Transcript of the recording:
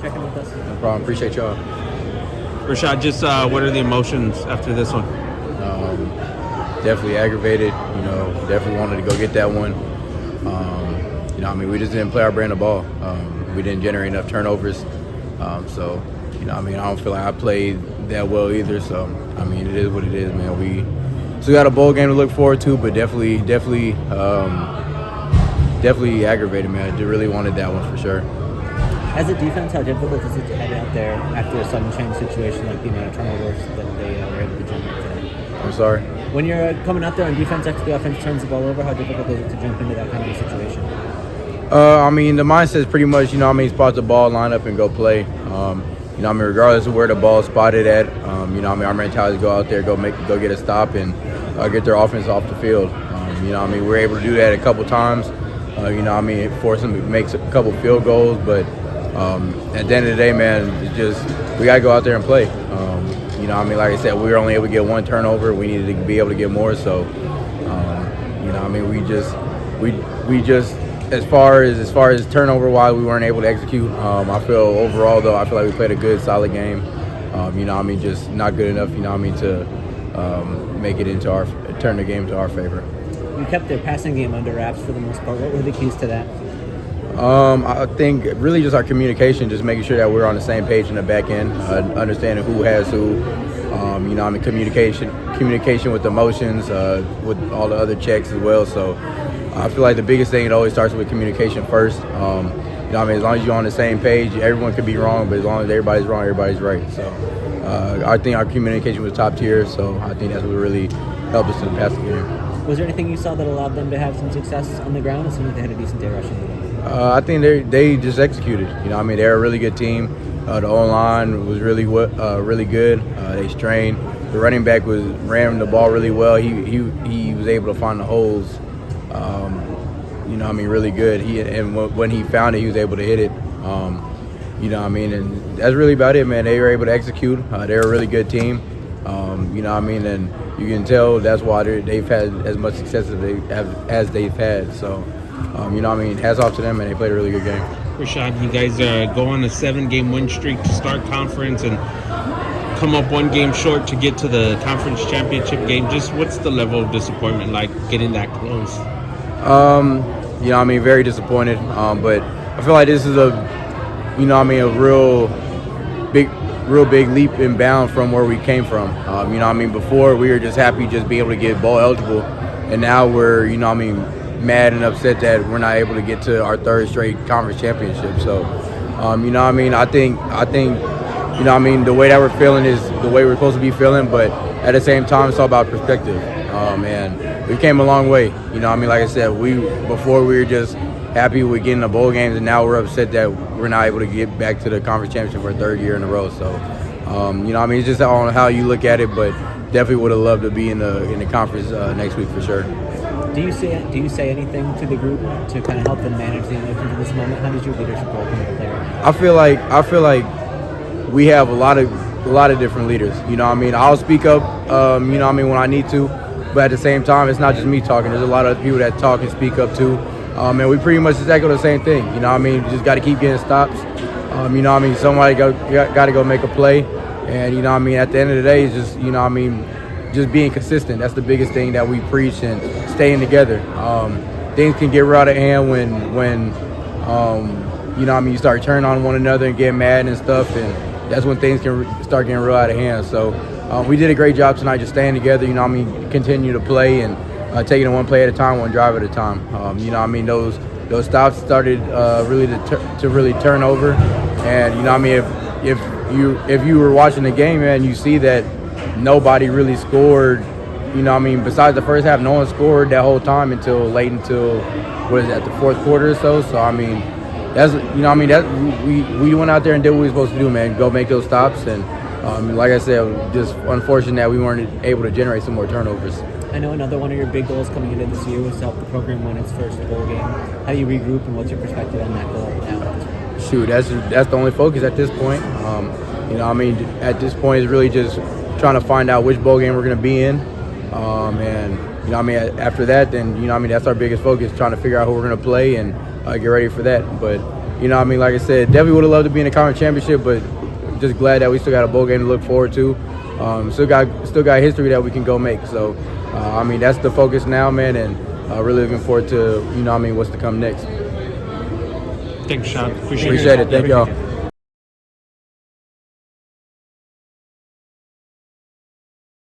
checking with us. No problem. Appreciate y'all. Rashad, just what are the emotions after this one? Definitely aggravated. Definitely wanted to go get that one. We just didn't play our brand of ball. We didn't generate enough turnovers. I don't feel like I played that well either. So, it is what it is, man. We still got a bowl game to look forward to, but definitely aggravated, man. I really wanted that one for sure. As a defense, how difficult is it to head out there after a sudden change situation like the amount of turnovers that they were able to generate today? I'm sorry? When you're coming out there on defense after the offense turns the ball over, how difficult is it to jump into that kind of a situation? The mindset is pretty much, spot the ball, line up, and go play. Regardless of where the ball's spotted at, our mentality is go out there, go get a stop, and get their offense off the field. We're able to do that a couple times. Force them to make a couple field goals, but at the end of the day, man, we got to go out there and play. Like I said, we were only able to get one turnover. We needed to be able to get more. So, we just as far as turnover wise, we weren't able to execute. I feel overall though, I feel like we played a good, solid game. Just not good enough. To make it turn the game to our favor. You kept their passing game under wraps for the most part. What were the keys to that? I think really just our communication, just making sure that we're on the same page in the back end, understanding who has who. Communication with emotions, with all the other checks as well. So I feel like the biggest thing, it always starts with communication first. As long as you're on the same page, everyone could be wrong, but as long as everybody's wrong, everybody's right. So I think our communication was top tier. So I think that's what really helped us in the passing game. Was there anything you saw that allowed them to have some success on the ground? It seemed like they had a decent day rushing the ball. I think they just executed. They're a really good team. The O-line was really good. They strained. The running back ran the ball really well. He was able to find the holes. Really good. When he found it, he was able to hit it. And that's really about it, man. They were able to execute. They're a really good team. And you can tell that's why they've had as much success as they've had. So, hats off to them, and they played a really good game. Rashad, you guys go on a 7-game win streak to start conference and come up one game short to get to the conference championship game. Just what's the level of disappointment like getting that close? Very disappointed. But I feel like this is a real big leap and bound from where we came from. Before we were just happy just being able to get bowl eligible, and now we're, mad and upset that we're not able to get to our third straight conference championship. So, I think the way that we're feeling is the way we're supposed to be feeling, but at the same time, it's all about perspective. And we came a long way. Like I said, before we were just happy with getting the bowl games, and now we're upset that we're not able to get back to the conference championship for a third year in a row. So, it's just on how you look at it, but definitely would have loved to be in the conference next week for sure. Do you say anything to the group to kind of help them manage the emotions in this moment? How does your leadership role come into play right now? I feel like we have a lot of different leaders. I'll speak up. When I need to, but at the same time, it's not just me talking. There's a lot of people that talk and speak up too. And we pretty much just echo the same thing. You just got to keep getting stops. Somebody got to go make a play. And at the end of the day, it's just just being consistent. That's the biggest thing that we preach, and staying together. Things can get real out of hand when you start turning on one another and get mad and stuff, and that's when things can start getting real out of hand. So we did a great job tonight, just staying together. Continue to play and taking it one play at a time, one drive at a time. Those stops started really to really turn over, and if you were watching the game, man, you see that nobody really scored. Besides the first half, no one scored that whole time until the fourth quarter or so. So that's we went out there and did what we were supposed to do, man. Go make those stops, and like I said, just unfortunate that we weren't able to generate some more turnovers. I know another one of your big goals coming into this year was to help the program win its first bowl game. How do you regroup, and what's your perspective on that goal now at this point? Shoot, that's the only focus at this point. At this point, it's really just trying to find out which bowl game we're going to be in. After that, then, that's our biggest focus, trying to figure out who we're going to play and get ready for that. But, you know what I mean, like I said, definitely would have loved to be in the conference championship, but just glad that we still got a bowl game to look forward to. Still got history that we can go make. So, I mean, that's the focus now, man, and really looking forward to, you know what I mean, what's to come next. Thanks, Sean. Appreciate it. Thank y'all.